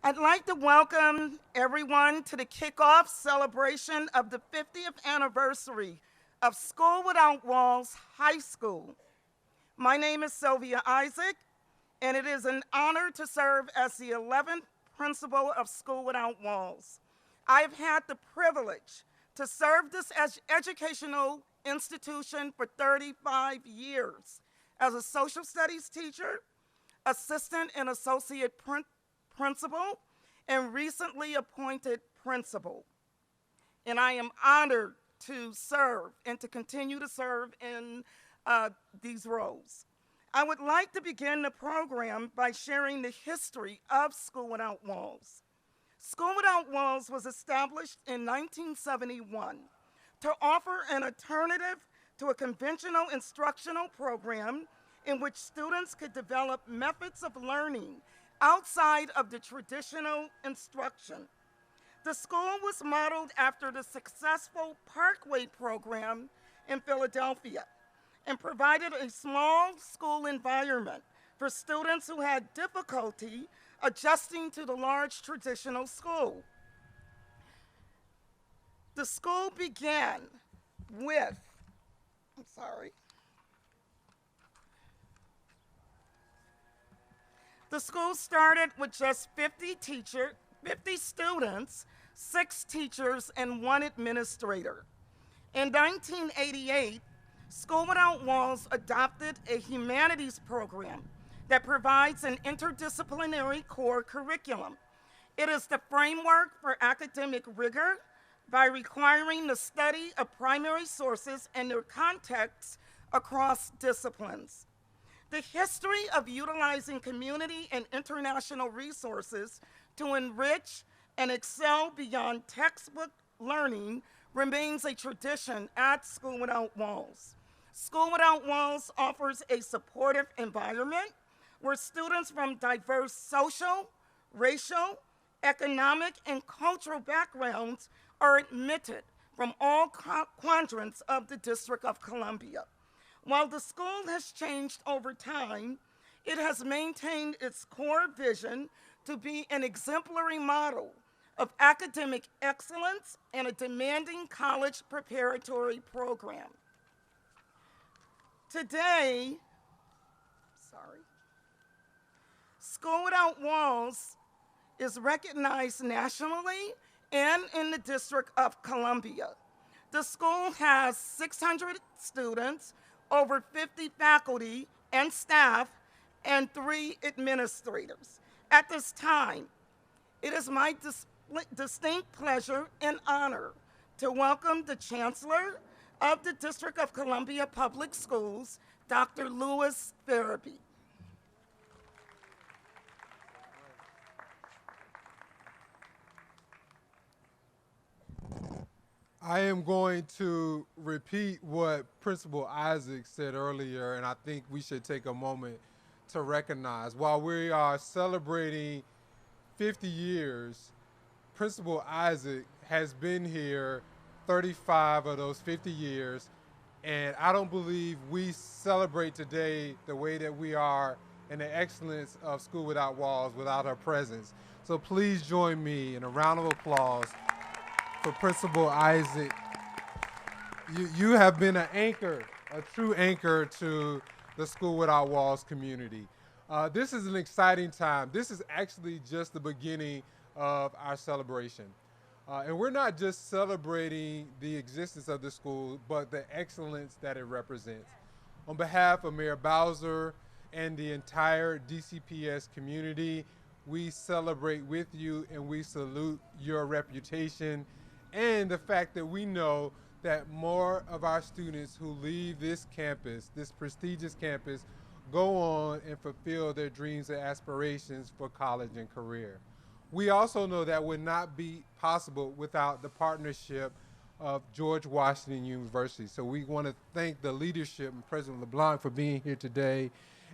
I'd like to welcome everyone to the kickoff celebration of the 50th anniversary of School Without Walls High School. My name is Sylvia Isaac, and it is an honor to serve as the 11th principal of School Without Walls. I've had the privilege to serve this educational institution for 35 years as a social studies teacher, assistant and associate principal, and recently appointed principal. And I am honored to serve and to continue to serve in these roles. I would like to begin the program by sharing the history of School Without Walls. School Without Walls was established in 1971 to offer an alternative to a conventional instructional program in which students could develop methods of learning outside of the traditional instruction. The school was modeled after the successful Parkway program in Philadelphia and provided a small school environment for students who had difficulty adjusting to the large traditional school. The school began with, The school started with just 50 students, 6 teachers, and 1 administrator. In 1988, School Without Walls adopted a humanities program that provides an interdisciplinary core curriculum. It is the framework for academic rigor by requiring the study of primary sources and their contexts across disciplines. The history of utilizing community and international resources to enrich and excel beyond textbook learning remains a tradition at School Without Walls. School Without Walls offers a supportive environment where students from diverse social, racial, economic, and cultural backgrounds are admitted from all quadrants of the District of Columbia. While the school has changed over time, it has maintained its core vision to be an exemplary model of academic excellence and a demanding college preparatory program. Today, School Without Walls is recognized nationally and in the District of Columbia. The school has 600 students, over 50 faculty and staff, and 3 administrators. At this time, it is my distinct pleasure and honor to welcome the Chancellor of the District of Columbia Public Schools, Dr. Louis FEREBEE. I am going to repeat what Principal Isaac said earlier, and I think we should take a moment to recognize. While we are celebrating 50 years, Principal Isaac has been here 35 of those 50 years, and I don't believe we celebrate today the way that we are and the excellence of School Without Walls without her presence. So please join me in a round of applause for Principal Isaac. You have been an anchor, a true anchor to the School Without Walls community. This is an exciting time. This is actually just the beginning of our celebration. And we're not just celebrating the existence of the school, but the excellence that it represents. On behalf of Mayor Bowser and the entire DCPS community, we celebrate with you and we salute your reputation and the fact that we know that more of our students who leave this campus, this prestigious campus, go on and fulfill their dreams and aspirations for college and career. We also know that would not be possible without the partnership of George Washington University. So we want to thank the leadership and President LeBlanc for being here today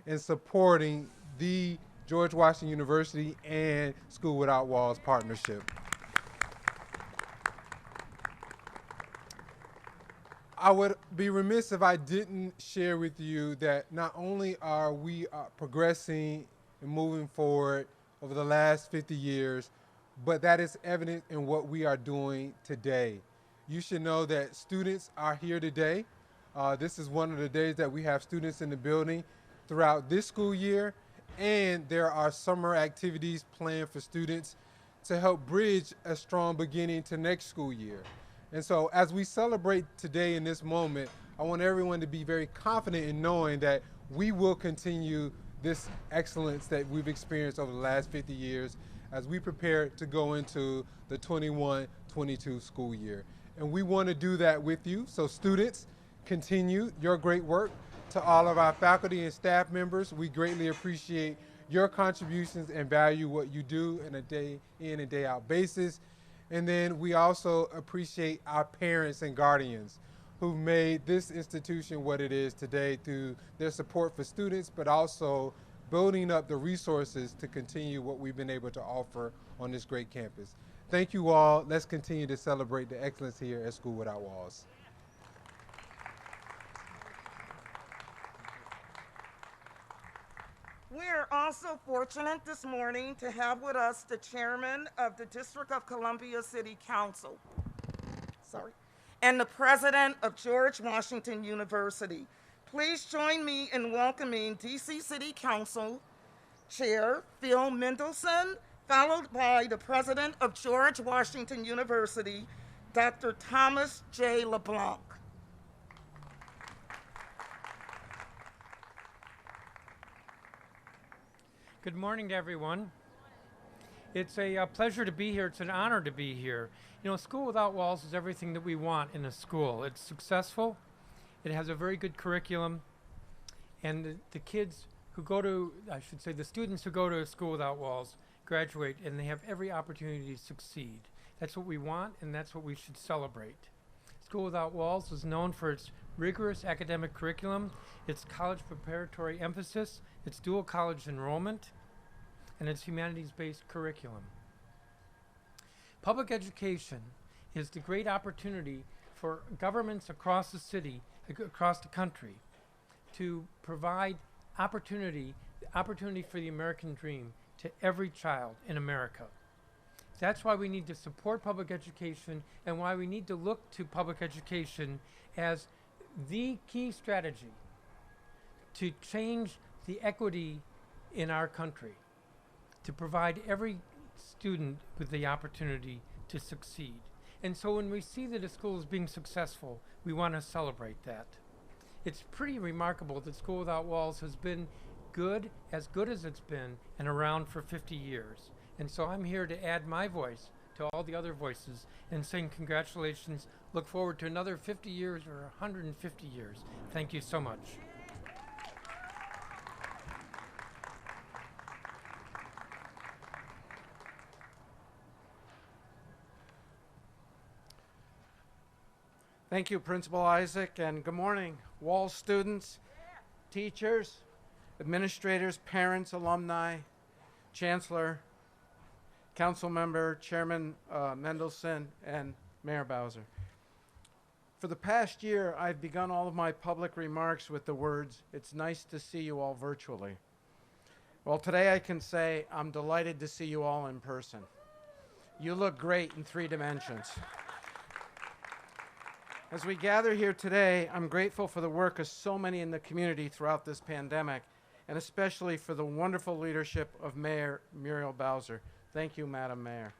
and supporting the George Washington University and School Without Walls partnership. I would be remiss if I didn't share with you that not only are we progressing and moving forward over the last 50 years, but that is evident in what we are doing today. You should know that students are here today. This is one of the days that we have students in the building throughout this school year, and there are summer activities planned for students to help bridge a strong beginning to next school year. And so as we celebrate today in this moment, I want everyone to be very confident in knowing that we will continue this excellence that we've experienced over the last 50 years as we prepare to go into the 21-22 school year. And we want to do that with you. So students, continue your great work. To all of our faculty and staff members, we greatly appreciate your contributions and value what you do in a day in and day out basis. And then we also appreciate our parents and guardians who've made this institution what it is today through their support for students, but also building up the resources to continue what we've been able to offer on this great campus. Thank you all. Let's continue to celebrate the excellence here at School Without Walls. We're also fortunate this morning to have with us the chairman of the District of Columbia City Council, and the president of George Washington University. Please join me in welcoming DC City Council Chair Phil Mendelson, followed by the president of George Washington University, Dr. Thomas J. LeBlanc. Good morning to everyone. It's a pleasure to be here. It's an honor to be here. You know, School Without Walls is everything that we want in a school. It's successful, it has a very good curriculum, and the kids who go to, I should say the students who go to School Without Walls graduate and they have every opportunity to succeed. That's what we want, and that's what we should celebrate. School Without Walls is known for its rigorous academic curriculum, its college preparatory emphasis, its dual college enrollment, and its humanities-based curriculum. Public education is the great opportunity for governments across the city, across the country, to provide opportunity for the American dream to every child in America. That's why we need to support public education and why we need to look to public education as the key strategy to change the equity in our country, to provide every student with the opportunity to succeed. And so when we see that a school is being successful, we want to celebrate that. It's pretty remarkable that School Without Walls has been good as it's been, and around for 50 years. And so I'm here to add my voice to all the other voices and saying congratulations. Look forward to another 50 years or 150 years. Thank you so much. Thank you, Principal Isaac, and good morning, Walls students, teachers, administrators, parents, alumni, Chancellor, Council Member, Chairman Mendelson, and Mayor Bowser. For the past year, I've begun all of my public remarks with the words, "It's nice to see you all virtually." Well, today I can say I'm delighted to see you all in person. You look great in 3 dimensions. As we gather here today, I'm grateful for the work of so many in the community throughout this pandemic, and especially for the wonderful leadership of Mayor Muriel Bowser. Thank you, Madam Mayor.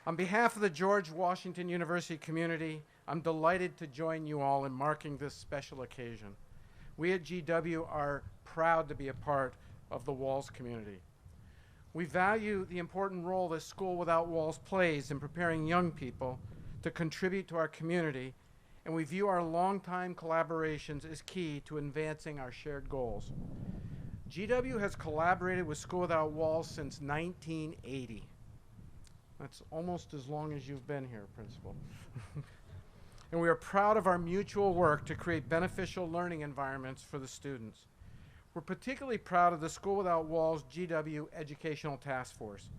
On behalf of the George Washington University community, I'm delighted to join you all in marking this special occasion. We at GW are proud to be a part of the Walls community. We value the important role that School Without Walls plays in preparing young people to contribute to our community, and we view our longtime collaborations as key to advancing our shared goals. GW has collaborated with School Without Walls since 1980. That's almost as long as you've been here, Principal. And we are proud of our mutual work to create beneficial learning environments for the students. We're particularly proud of the School Without Walls GW Educational Task Force.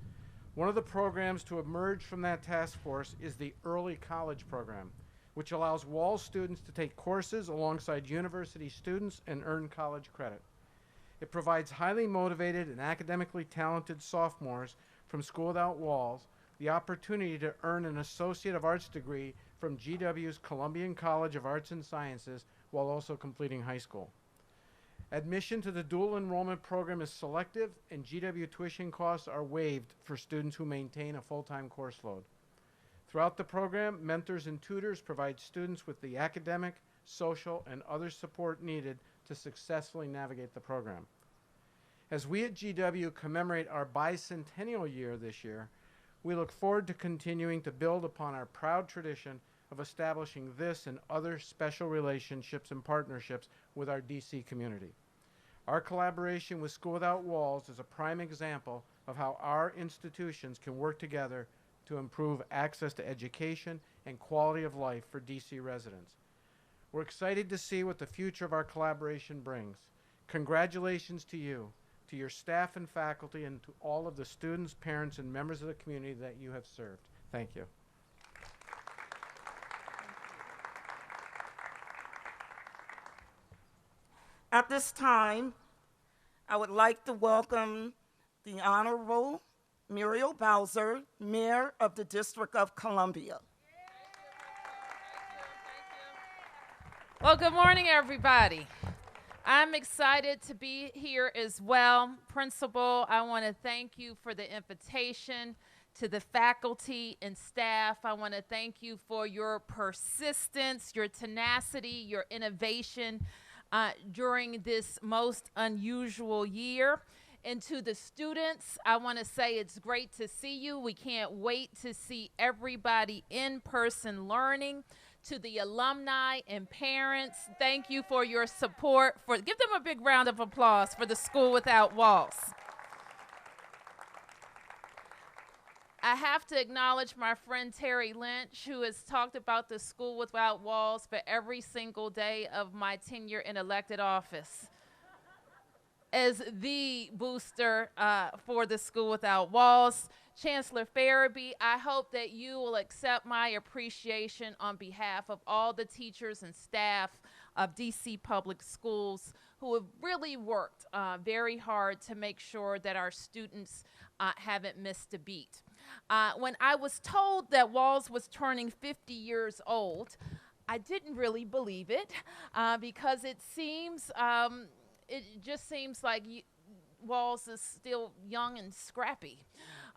One of the programs to emerge from that task force is the Early College Program, which allows Walls students to take courses alongside university students and earn college credit. It provides highly motivated and academically talented sophomores from School Without Walls the opportunity to earn an Associate of Arts degree from GW's Columbian College of Arts and Sciences while also completing high school. Admission to the dual enrollment program is selective, and GW tuition costs are waived for students who maintain a full-time course load. Throughout the program, mentors and tutors provide students with the academic, social, and other support needed to successfully navigate the program. As we at GW commemorate our bicentennial year this year, we look forward to continuing to build upon our proud tradition of establishing this and other special relationships and partnerships with our DC community. Our collaboration with School Without Walls is a prime example of how our institutions can work together to improve access to education and quality of life for DC residents. We're excited to see what the future of our collaboration brings. Congratulations to you, to your staff and faculty, and to all of the students, parents, and members of the community that you have served. Thank you. At this time, I would like to welcome the Honorable Muriel Bowser, Mayor of the District of Columbia. Well, good morning, everybody. I'm excited to be here as well. Principal, I want to thank you for the invitation. To the faculty and staff, I want to thank you for your persistence, your tenacity, your innovation during this most unusual year. And to the students, I want to say it's great to see you. We can't wait to see everybody in person learning. To the alumni and parents, thank you for your support. Give them a big round of applause for the School Without Walls. I have to acknowledge my friend Terry Lynch, who has talked about the School Without Walls for every single day of my tenure in elected office as the booster for the School Without Walls. Chancellor FEREBEE, I hope that you will accept my appreciation on behalf of all the teachers and staff of DC Public Schools who have really worked very hard to make sure that our students haven't missed a beat. When I was told that Walls was turning 50 years old, I didn't really believe it because it just seems like Walls is still young and scrappy.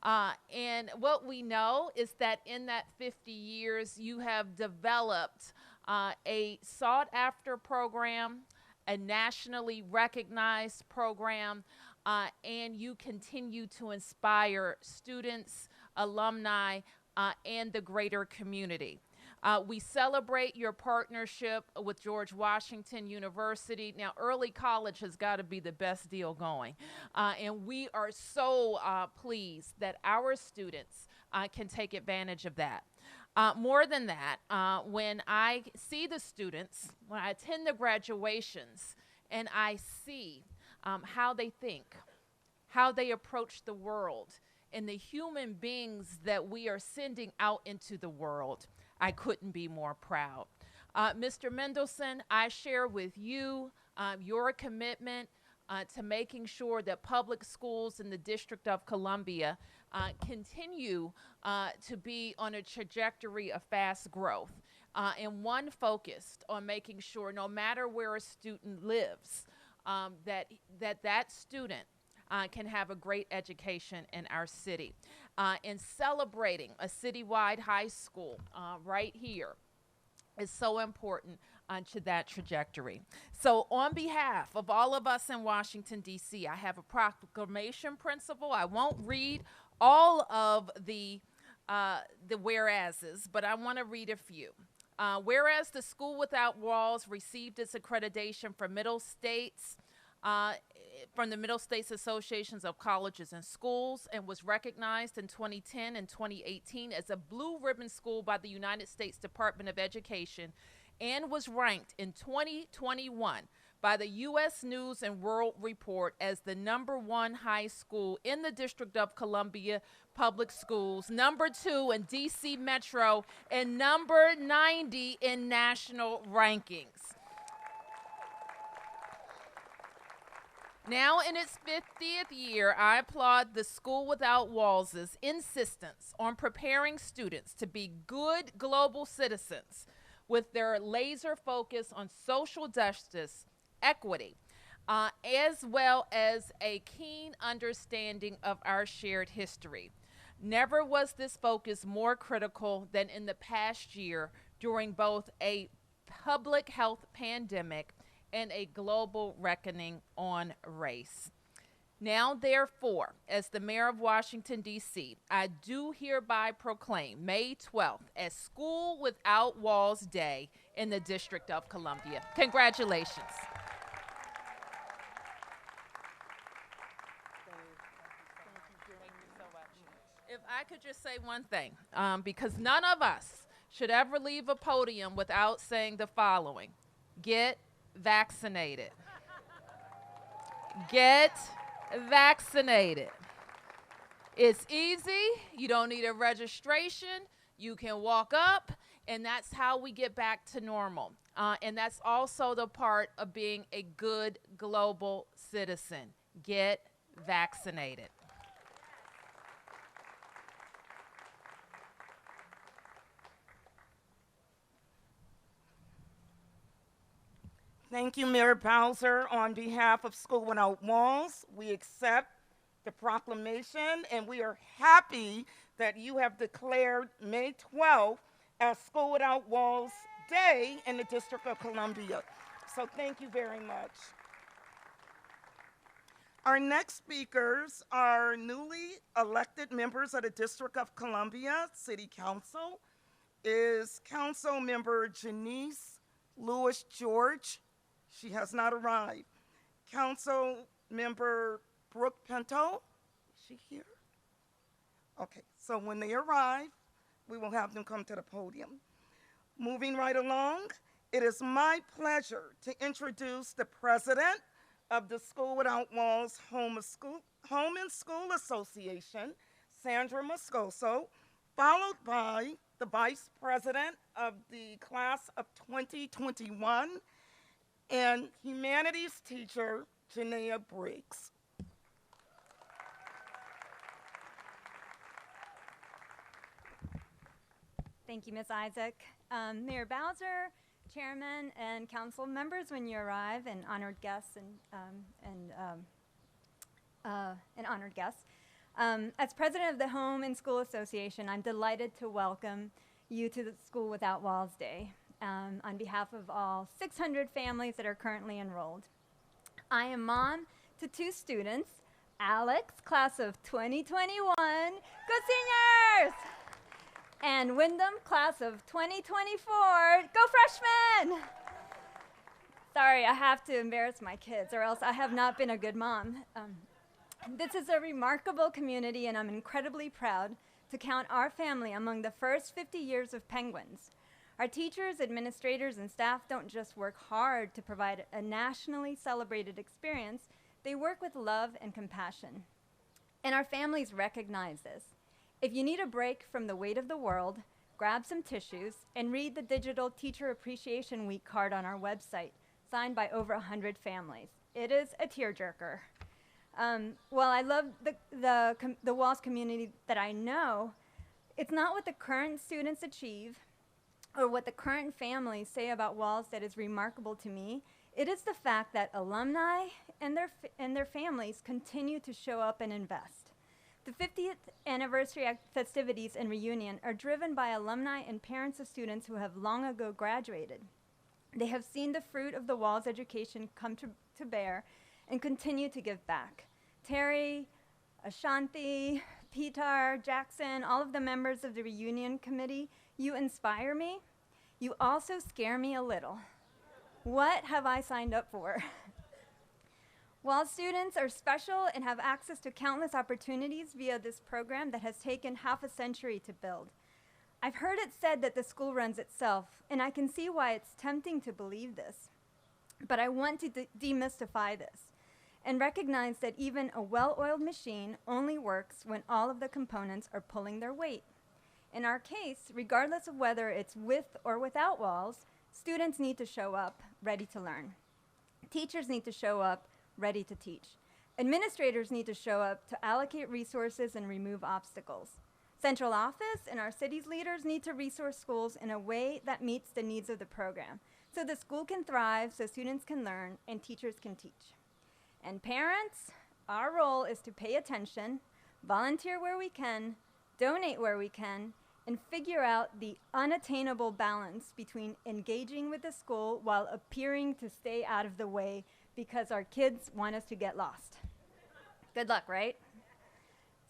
And what we know is that in that 50 years, you have developed a sought-after program, a nationally recognized program, and you continue to inspire students, alumni, and the greater community. We celebrate your partnership with George Washington University. Now, early college has got to be the best deal going. And we are so pleased that our students can take advantage of that. More than that, when I see the students, when I attend the graduations, and I see how they think, how they approach the world, and the human beings that we are sending out into the world, I couldn't be more proud. Mr. Mendelson, I share with you your commitment to making sure that public schools in the District of Columbia continue to be on a trajectory of fast growth, and one focused on making sure no matter where a student lives, that student can have a great education in our city. And celebrating a citywide high school right here is so important to that trajectory. So on behalf of all of us in Washington, D.C., I have a proclamation, Principal. I won't read all of the whereases, but I want to read a few. Whereas the School Without Walls received its accreditation from the Middle States Associations of Colleges and Schools and was recognized in 2010 and 2018 as a blue ribbon school by the United States Department of Education and was ranked in 2021 by the U.S. News and World Report as the #1 high school in the District of Columbia Public Schools, #2 in D.C. Metro, and number 90 in national rankings. Now in its 50th year, I applaud the School Without Walls' insistence on preparing students to be good global citizens with their laser focus on social justice, equity, as well as a keen understanding of our shared history. Never was this focus more critical than in the past year during both a public health pandemic and a global reckoning on race. Now, therefore, as the Mayor of Washington, D.C., I do hereby proclaim May 12th as School Without Walls Day in the District of Columbia. Congratulations. If I could just say one thing, because none of us should ever leave a podium without saying the following: get vaccinated. Get vaccinated. It's easy. You don't need a registration. You can walk up, and that's how we get back to normal. And that's also the part of being a good global citizen. Get vaccinated. Thank you, Mayor Bowser. On behalf of School Without Walls, we accept the proclamation, and we are happy that you have declared May 12th as School Without Walls Day in the District of Columbia. So thank you very much. Our next speakers are newly elected members of the District of Columbia City Council. Is Council Member Janice Lewis George. She has not arrived. Council Member Brooke Pinto. Is she here? Okay, so when they arrive, we will have them come to the podium. Moving right along, it is my pleasure to introduce the president of the School Without Walls Home and School Association, Sandra MOSCOSO, followed by the vice president of the class of 2021 and humanities teacher, GINEA Briggs. Thank you, Ms. Isaac. Mayor Bowser, chairman, and council members, when you arrive, and honored guests and honored guests. As president of the Home and School Association, I'm delighted to welcome you to the School Without Walls Day on behalf of all 600 families that are currently enrolled. I am mom to 2 students, Alex, class of 2021, go seniors! And Wyndham, class of 2024, go freshmen! Sorry, I have to embarrass my kids, or else I have not been a good mom. This is a remarkable community, and I'm incredibly proud to count our family among the first 50 years of Penguins. Our teachers, administrators, and staff don't just work hard to provide a nationally celebrated experience, they work with love and compassion. And our families recognize this. If you need a break from the weight of the world, grab some tissues and read the digital Teacher Appreciation Week card on our website, signed by over 100 families. It is a tearjerker. While I love the WALS community that I know, it's not what the current students achieve or what the current families say about WALS that is remarkable to me. It is the fact that alumni and their families continue to show up and invest. The 50th anniversary festivities and reunion are driven by alumni and parents of students who have long ago graduated. They have seen the fruit of the WALS education come to bear and continue to give back. Terry, Ashanti, Peter, Jackson, all of the members of the reunion committee, you inspire me. You also scare me a little. What have I signed up for? WALS students are special and have access to countless opportunities via this program that has taken half a century to build. I've heard it said that the school runs itself, and I can see why it's tempting to believe this. But I want to demystify this and recognize that even a well-oiled machine only works when all of the components are pulling their weight. In our case, regardless of whether it's with or without WALS, students need to show up ready to learn. Teachers need to show up ready to teach. Administrators need to show up to allocate resources and remove obstacles. Central office and our city's leaders need to resource schools in a way that meets the needs of the program, so the school can thrive, so students can learn, and teachers can teach. And parents, our role is to pay attention, volunteer where we can, donate where we can, and figure out the unattainable balance between engaging with the school while appearing to stay out of the way because our kids want us to get lost. Good luck, right?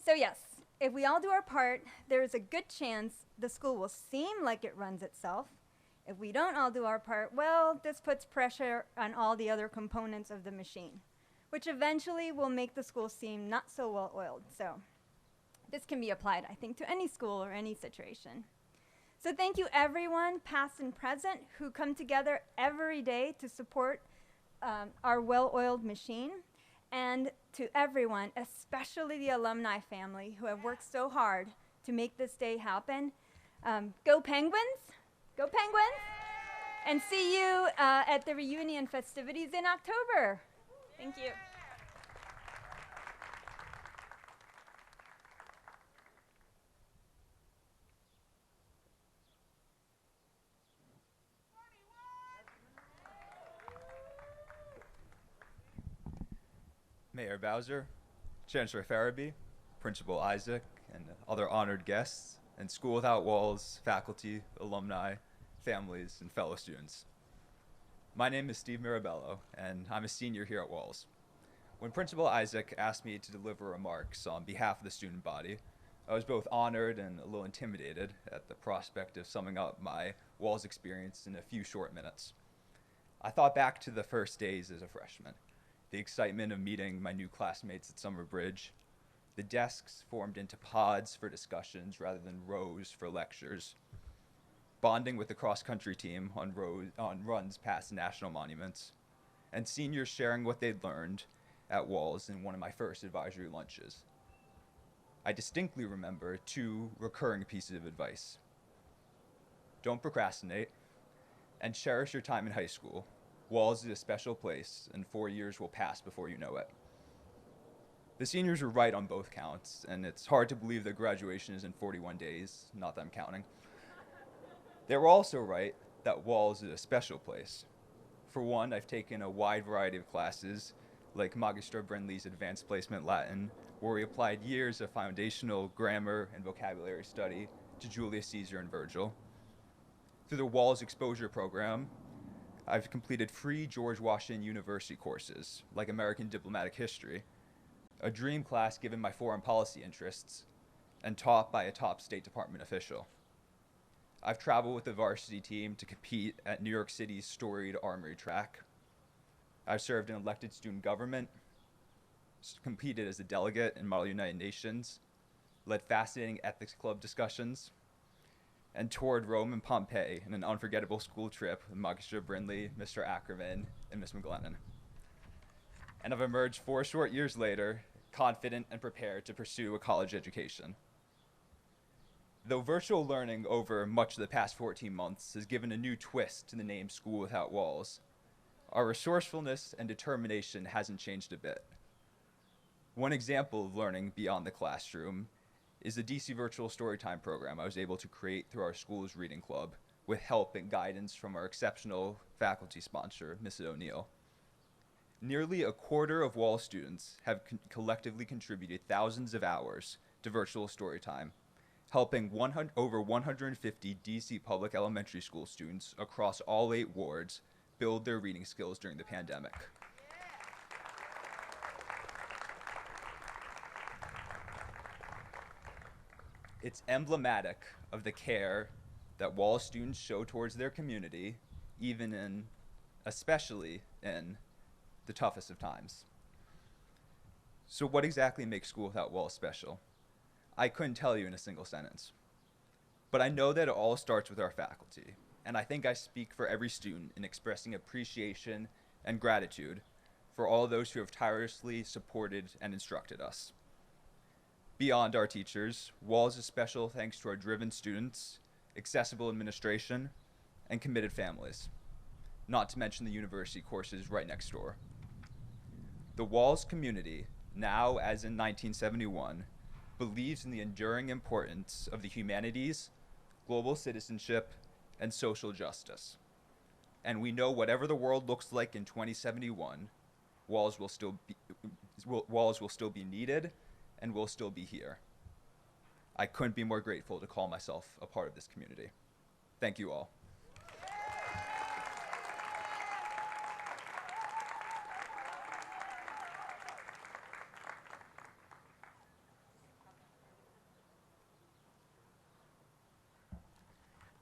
So yes, if we all do our part, there is a good chance the school will seem like it runs itself. If we don't all do our part, well, this puts pressure on all the other components of the machine, which eventually will make the school seem not so well-oiled. So this can be applied, I think, to any school or any situation. So thank you everyone, past and present, who come together every day to support our well-oiled machine, and to everyone, especially the alumni family who have worked so hard to make this day happen. Go Penguins! Go Penguins! And see you at the reunion festivities in October. Thank you. Mayor Bowser, Chancellor FEREBEE, Principal Isaac, and other honored guests, and School Without Walls, faculty, alumni, families, and fellow students. My name is Steve Mirabello, and I'm a senior here at Walls. When Principal Isaac asked me to deliver remarks on behalf of the student body, I was both honored and a little intimidated at the prospect of summing up my Walls experience in a few short minutes. I thought back to the first days as a freshman, the excitement of meeting my new classmates at Summer Bridge, the desks formed into pods for discussions rather than rows for lectures, bonding with the cross-country team on runs past national monuments, and seniors sharing what they'd learned at Walls in one of my first advisory lunches. I distinctly remember two recurring pieces of advice. Don't procrastinate, and cherish your time in high school. Walls is a special place, and 4 years will pass before you know it. The seniors were right on both counts, and it's hard to believe that graduation is in 41 days, not that I'm counting. They were also right that Walls is a special place. For one, I've taken a wide variety of classes, like Magister Brindley's Advanced Placement Latin, where we applied years of foundational grammar and vocabulary study to Julius Caesar and Virgil. Through the Walls Exposure Program, I've completed free George Washington University courses, like American Diplomatic History, a dream class given my foreign policy interests, and taught by a top State Department official. I've traveled with the varsity team to compete at New York City's storied Armory track. I've served in elected student government, competed as a delegate in Model United Nations, led fascinating ethics club discussions, and toured Rome and Pompeii in an unforgettable school trip with Magister Brindley, Mr. Ackerman, and Miss McGlennon. And I've emerged 4 short years later, confident and prepared to pursue a college education. Though virtual learning over much of the past 14 months has given a new twist to the name School Without Walls, our resourcefulness and determination hasn't changed a bit. One example of learning beyond the classroom is the DC Virtual Storytime program I was able to create through our school's reading club with help and guidance from our exceptional faculty sponsor, Mrs. O'Neill. Nearly a quarter of Wall students have collectively contributed thousands of hours to virtual storytime, helping over 150 DC public elementary school students across all 8 wards build their reading skills during the pandemic. It's emblematic of the care that Wall students show towards their community, especially in the toughest of times. So what exactly makes School Without Walls special? I couldn't tell you in a single sentence. But I know that it all starts with our faculty, and I think I speak for every student in expressing appreciation and gratitude for all those who have tirelessly supported and instructed us. Beyond our teachers, Walls is special thanks to our driven students, accessible administration, and committed families, not to mention the university courses right next door. The Walls community, now as in 1971, believes in the enduring importance of the humanities, global citizenship, and social justice. And we know whatever the world looks like in 2071, walls will still be needed and will still be here. I couldn't be more grateful to call myself a part of this community. Thank you all.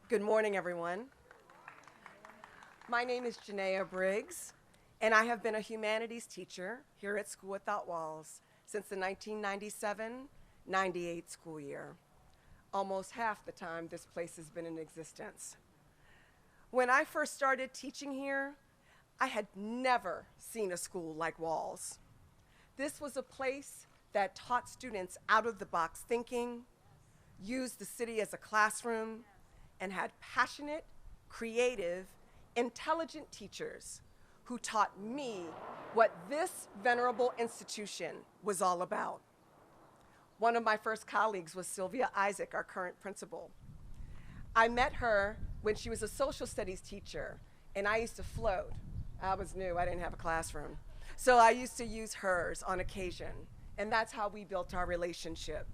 Good morning, everyone. My name is GINEA Briggs, and I have been a humanities teacher here at School Without Walls since the 1997-98 school year, almost half the time this place has been in existence. When I first started teaching here, I had never seen a school like Walls. This was a place that taught students out-of-the-box thinking, used the city as a classroom, and had passionate, creative, intelligent teachers who taught me what this venerable institution was all about. One of my first colleagues was Sylvia Isaac, our current principal. I met her when she was a social studies teacher, and I used to float. I was new, I didn't have a classroom. So I used to use hers on occasion, and that's how we built our relationship.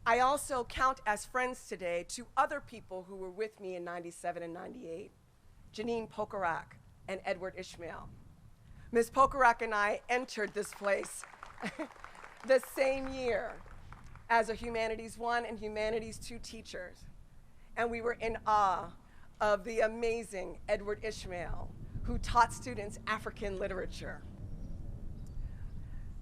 I also count as friends today two other people who were with me in 97 and 98, Janine Pokorak and Edward Ishmael. Ms. Pokorak and I entered this place the same year as a Humanities 1 and Humanities 2 teachers. And we were in awe of the amazing Edward Ishmael, who taught students African literature.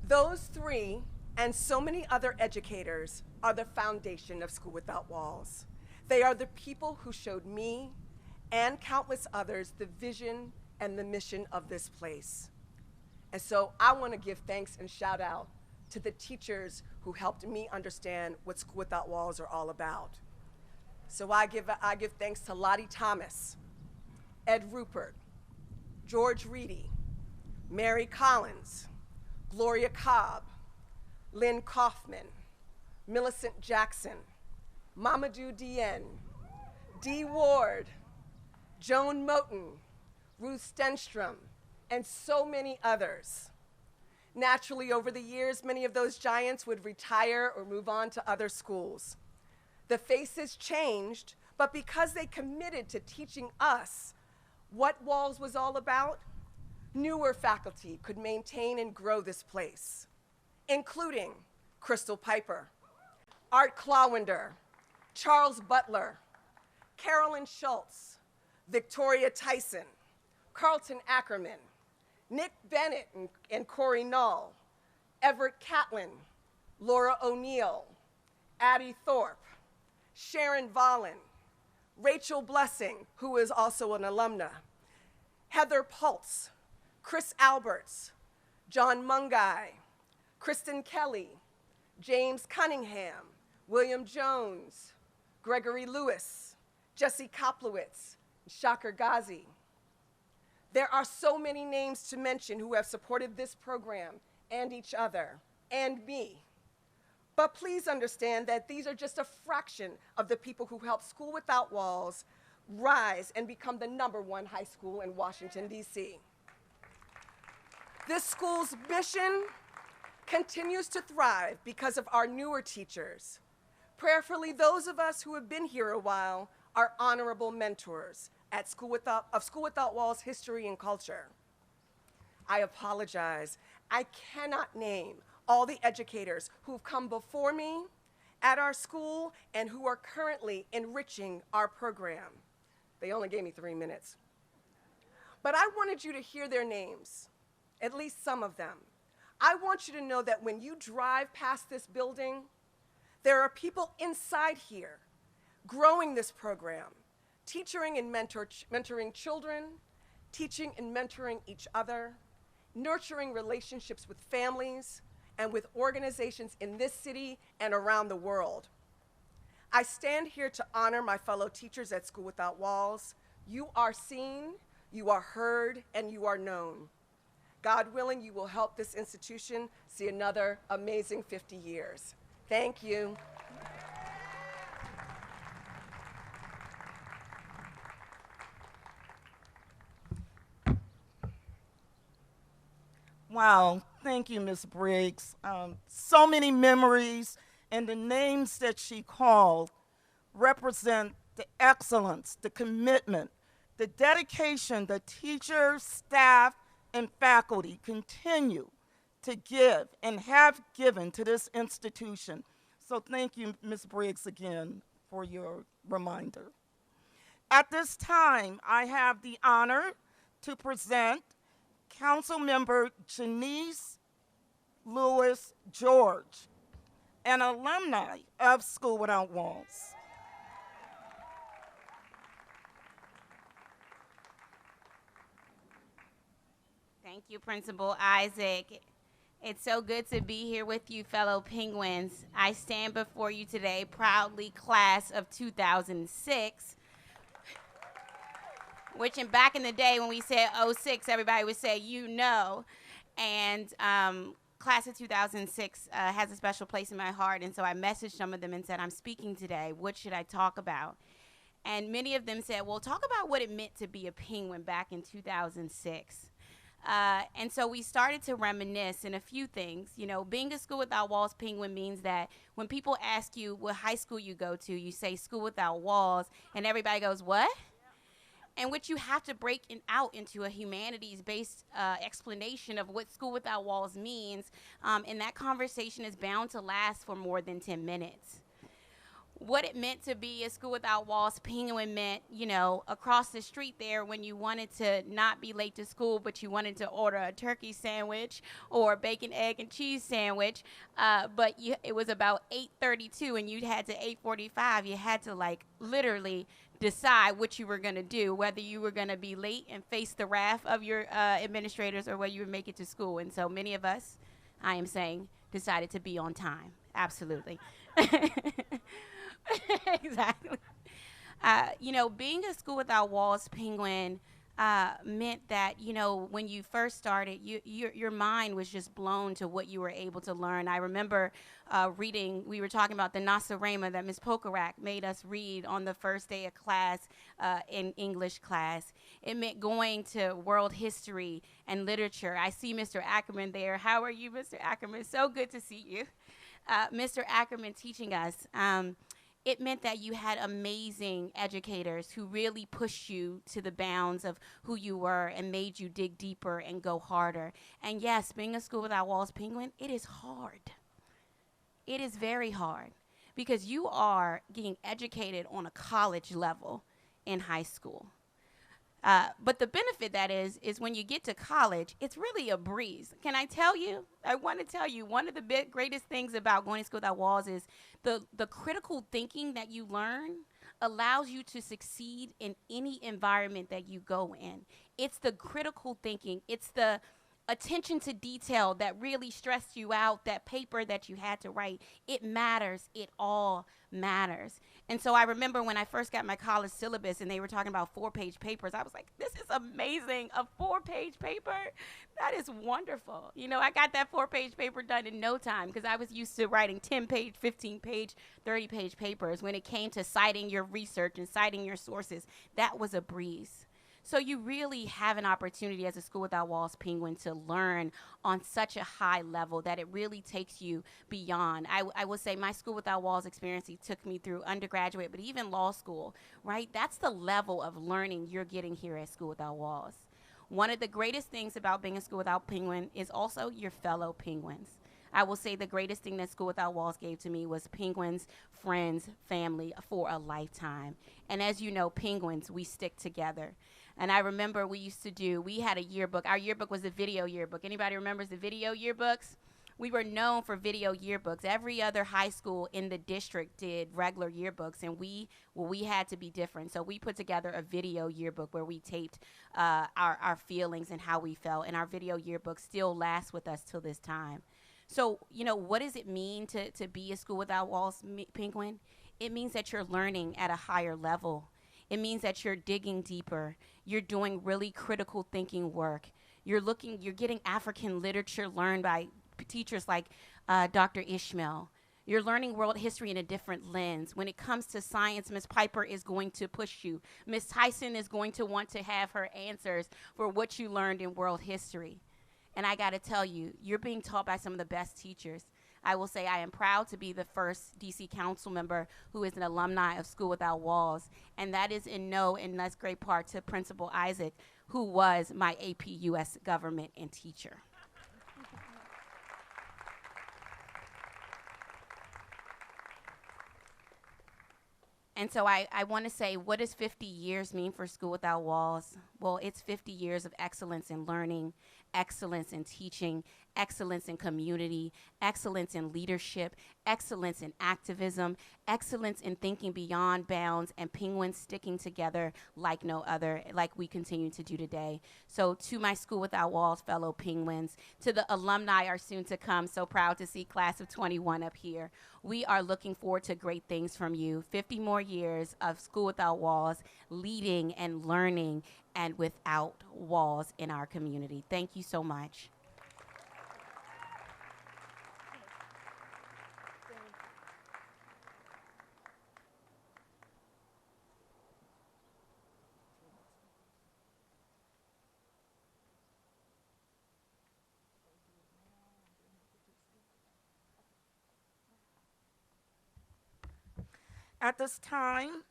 Those three and so many other educators are the foundation of School Without Walls. They are the people who showed me and countless others the vision and the mission of this place. And so I want to give thanks and shout out to the teachers who helped me understand what School Without Walls are all about. So I give thanks to Lottie Thomas, Ed Rupert, George Reedy, Mary Collins, Gloria Cobb, Lynn Kaufman, Millicent Jackson, Mamadou Dieng, Dee Ward, Joan Moten, Ruth Stenstrom, and so many others. Naturally, over the years, many of those giants would retire or move on to other schools. The faces changed, but because they committed to teaching us what Walls was all about, newer faculty could maintain and grow this place, including Crystal Piper, Art Clawender, Charles Butler, Carolyn Schultz, Victoria Tyson, Carlton Ackerman, Nick Bennett and Corey Null, Everett Catlin, Laura O'Neill, Addie Thorpe, Sharon Vollen, Rachel Blessing, who is also an alumna, Heather Pultz, Chris Alberts, John Mungai, Kristen Kelly, James Cunningham, William Jones, Gregory Lewis, Jesse Koplowitz, Shaker Ghazi. There are so many names to mention who have supported this program and each other and me. But please understand that these are just a fraction of the people who helped School Without Walls rise and become the #1 high school in Washington, D.C. This school's mission continues to thrive because of our newer teachers. Prayerfully, those of us who have been here a while are honorable mentors at School Without Walls history and culture. I apologize. I cannot name all the educators who've come before me at our school and who are currently enriching our program. They only gave me 3 minutes. But I wanted you to hear their names, at least some of them. I want you to know that when you drive past this building, there are people inside here growing this program, teaching and mentoring children, teaching and mentoring each other, nurturing relationships with families and with organizations in this city and around the world. I stand here to honor my fellow teachers at School Without Walls. You are seen, you are heard, and you are known. God willing, you will help this institution see another amazing 50 years. Thank you. Wow, thank you, Ms. Briggs. So many memories, and the names that she called represent the excellence, the commitment, the dedication the teachers, staff, and faculty continue to give and have given to this institution. So thank you, Ms. Briggs, again for your reminder. At this time, I have the honor to present Councilmember Janice Lewis George, an alumni of School Without Walls. Thank you, Principal Isaac. It's so good to be here with you, fellow Penguins. I stand before you today proudly class of 2006, which back in the day when we said 06, everybody would say, you know. And class of 2006 has a special place in my heart, and so I messaged some of them and said, I'm speaking today. What should I talk about? And many of them said, well, talk about what it meant to be a Penguin back in 2006. And so we started to reminisce in a few things. You know, being a School Without Walls Penguin means that when people ask you what high school you go to, you say School Without Walls, and everybody goes, what? And which you have to break out into a humanities-based explanation of what School Without Walls means, and that conversation is bound to last for more than 10 minutes. What it meant to be a School Without Walls Penguin meant, you know, across the street there when you wanted to not be late to school, but you wanted to order a turkey sandwich or a bacon, egg, and cheese sandwich, but it was about 8:32 and you had to 8:45. You had to, like, literally decide what you were going to do, whether you were going to be late and face the wrath of your administrators or whether you would make it to school. And so many of us, I am saying, decided to be on time. Absolutely. Exactly. You know, being a School Without Walls Penguin meant that, you know, when you first started, your mind was just blown to what you were able to learn. I remember reading, we were talking about the Nasarema that Ms. Pokorak made us read on the first day of class in English class. It meant going to world history and literature. I see Mr. Ackerman there. How are you, Mr. Ackerman? So good to see you. Mr. Ackerman teaching us. It meant that you had amazing educators who really pushed you to the bounds of who you were and made you dig deeper and go harder. And yes, being a School Without Walls Penguin, it is hard. It is very hard because you are getting educated on a college level in high school. But the benefit that is when you get to college, it's really a breeze. Can I tell you? I want to tell you, one of the greatest things about going to School Without Walls is the critical thinking that you learn allows you to succeed in any environment that you go in. It's the critical thinking. It's the attention to detail that really stressed you out, that paper that you had to write. It matters. It all matters. And so I remember when I first got my college syllabus and they were talking about 4-page papers, I was like, this is amazing, a 4-page paper? That is wonderful. You know, I got that 4-page paper done in no time because I was used to writing 10-page, 15-page, 30-page papers. When it came to citing your research and citing your sources, that was a breeze. So you really have an opportunity as a School Without Walls Penguin to learn on such a high level that it really takes you beyond. I will say my School Without Walls experience took me through undergraduate, but even law school, right? That's the level of learning you're getting here at School Without Walls. One of the greatest things about being a School Without Penguin is also your fellow Penguins. I will say the greatest thing that School Without Walls gave to me was Penguins, friends, family for a lifetime. And as you know, Penguins, we stick together. And I remember we had a yearbook. Our yearbook was the video yearbook. Anybody remembers the video yearbooks? We were known for video yearbooks. Every other high school in the district did regular yearbooks, and we had to be different. So we put together a video yearbook where we taped our feelings and how we felt, and our video yearbook still lasts with us till this time. So, you know, what does it mean to be a School Without Walls Penguin? It means that you're learning at a higher level. It means that you're digging deeper. You're doing really critical thinking work. You're getting African literature learned by teachers like Dr. Ishmael. You're learning world history in a different lens. When it comes to science, Ms. Piper is going to push you. Ms. Tyson is going to want to have her answers for what you learned in world history. And I got to tell you, you're being taught by some of the best teachers. I will say I am proud to be the first DC council member who is an alumni of School Without Walls. And that is in that's great part to Principal Isaac, who was my AP US government and teacher. And so I want to say, what does 50 years mean for School Without Walls? Well, it's 50 years of excellence in learning, excellence in teaching, excellence in community, excellence in leadership, excellence in activism, excellence in thinking beyond bounds, and Penguins sticking together like no other, like we continue to do today. So to my School Without Walls fellow Penguins, to the alumni are soon to come, so proud to see class of 21 up here. We are looking forward to great things from you. 50 more years of School Without Walls, leading and learning and without walls in our community. Thank you so much. At this time,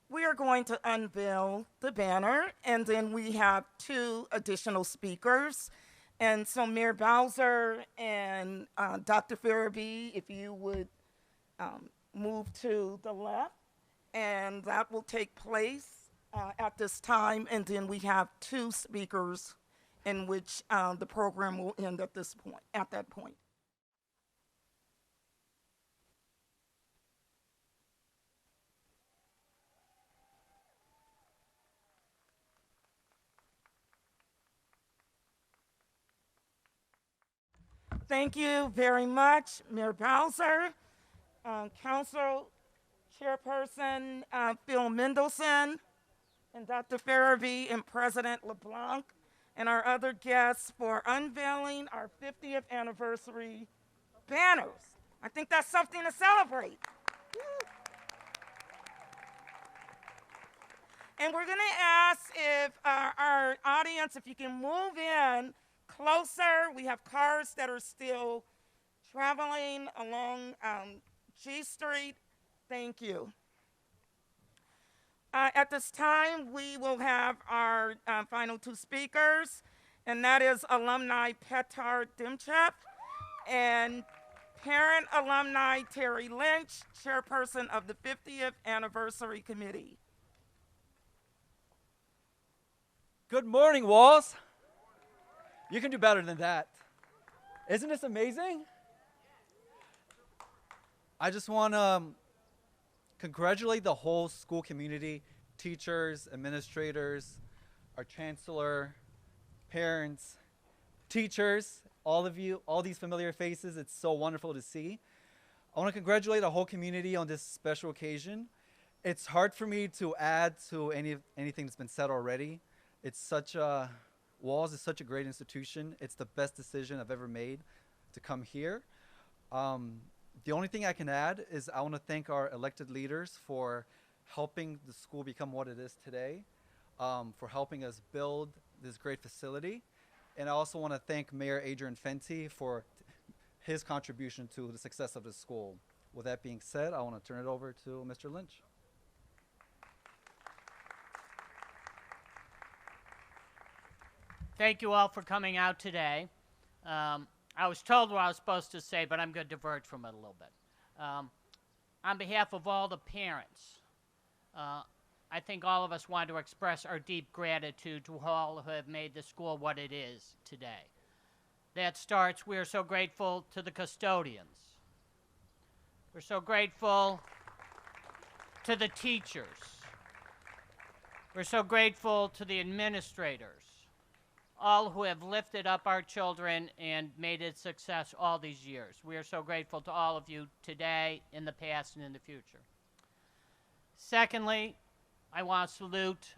we are going to unveil the banner, and then we have 2 additional speakers. And so Mayor Bowser and Dr. FEREBEE, if you would move to the left, and that will take place at this time. And then we have 2 speakers in which the program will end at that point. Thank you very much, Mayor Bowser, Council Chairperson Phil Mendelson, and Dr. FEREBEE and President LeBlanc, and our other guests for unveiling our 50th anniversary banners. I think that's something to celebrate. And we're going to ask if our audience, if you can move in closer. We have cars that are still traveling along G Street. Thank you. At this time, we will have our final 2 speakers, and that is alumni Petar Dimchep and parent alumni Terry Lynch, chairperson of the 50th Anniversary Committee. Good morning, Walls. You can do better than that. Isn't this amazing? I just want to congratulate the whole school community, teachers, administrators, our chancellor, parents, teachers, all of you, all these familiar faces. It's so wonderful to see. I want to congratulate the whole community on this special occasion. It's hard for me to add to anything that's been said already. It's such a Walls is such a great institution. It's the best decision I've ever made to come here. The only thing I can add is I want to thank our elected leaders for helping the school become what it is today, for helping us build this great facility. And I also want to thank Mayor Adrian Fenty for his contribution to the success of the school. With that being said, I want to turn it over to Mr. Lynch. Thank you all for coming out today. I was told what I was supposed to say, but I'm going to diverge from it a little bit. On behalf of all the parents, I think all of us want to express our deep gratitude to all who have made the school what it is today. That starts, we are so grateful to the custodians. We're so grateful to the teachers. We're so grateful to the administrators, all who have lifted up our children and made it a success all these years. We are so grateful to all of you today, in the past, and in the future. Secondly, I want to salute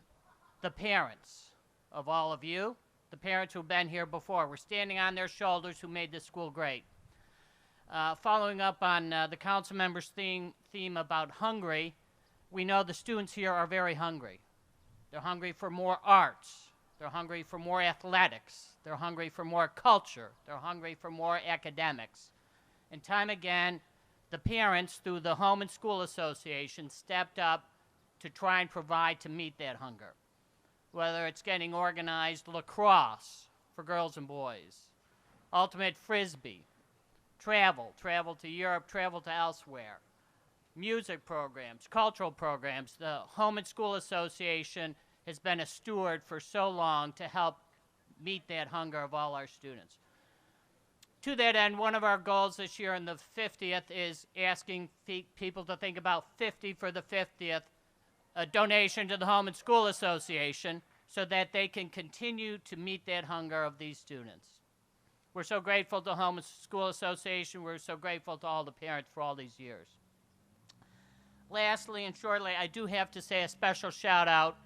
the parents of all of you the parents who've been here before. We're standing on their shoulders who made this school great. Following up on the council members' theme about hungry, we know the students here are very hungry. They're hungry for more arts. They're hungry for more athletics. They're hungry for more culture. They're hungry for more academics. And time again, the parents, through the Home and School Association, stepped up to try and provide to meet that hunger. Whether it's getting organized lacrosse for girls and boys, ultimate frisbee, travel to Europe, travel to elsewhere, music programs, cultural programs. The Home and School Association has been a steward for so long to help meet that hunger of all our students. To that end, one of our goals this year in the 50th is asking people to think about 50 for the 50th, a donation to the Home and School Association so that they can continue to meet that hunger of these students. We're so grateful to the Home and School Association. We're so grateful to all the parents for all these years. Lastly and shortly, I do have to say a special shout out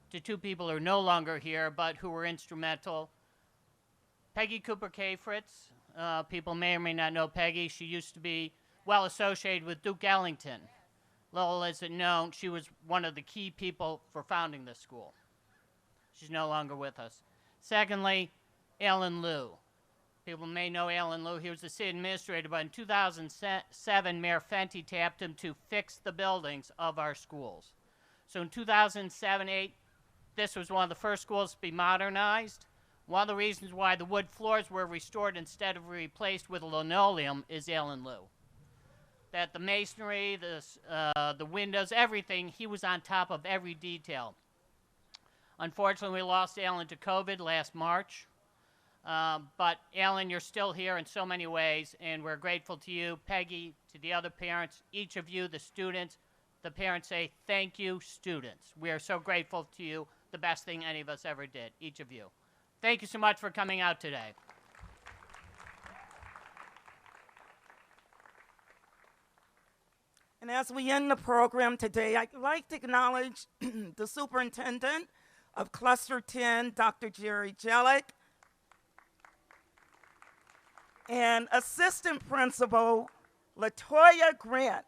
to two people who are no longer here but who were instrumental. Peggy Cooper-Kafritz. People may or may not know Peggy. She used to be well associated with Duke Ellington. Little is it known, she was one of the key people for founding this school. She's no longer with us. Secondly, Alan Liu. People may know Alan Liu. He was the city administrator, but in 2007, Mayor Fenty tapped him to fix the buildings of our schools. So in 2007-8, this was one of the first schools to be modernized. One of the reasons why the wood floors were restored instead of replaced with linoleum is Alan Liu. That the masonry, the windows, everything, he was on top of every detail. Unfortunately, we lost Alan to COVID last March. But Alan, you're still here in so many ways, and we're grateful to you, Peggy, to the other parents, each of you, the students. The parents say, thank you, students. We are so grateful to you, the best thing any of us ever did, each of you. Thank you so much for coming out today. And as we end the program today, I'd like to acknowledge the superintendent of Cluster 10, Dr. Jerry Jellick, and Assistant Principal LaToya Grant.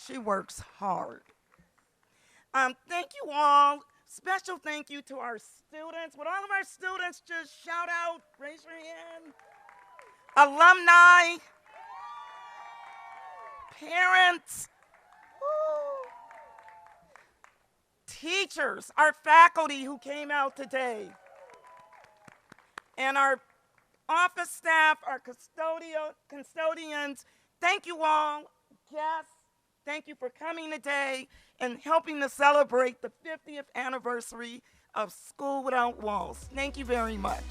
She works hard. Thank you all. Special thank you to our students. Would all of our students just shout out, raise your hand? Alumni, parents, teachers, our faculty who came out today, and our office staff, our custodians. Thank you all. Guests, thank you for coming today and helping to celebrate the 50th anniversary of School Without Walls. Thank you very much.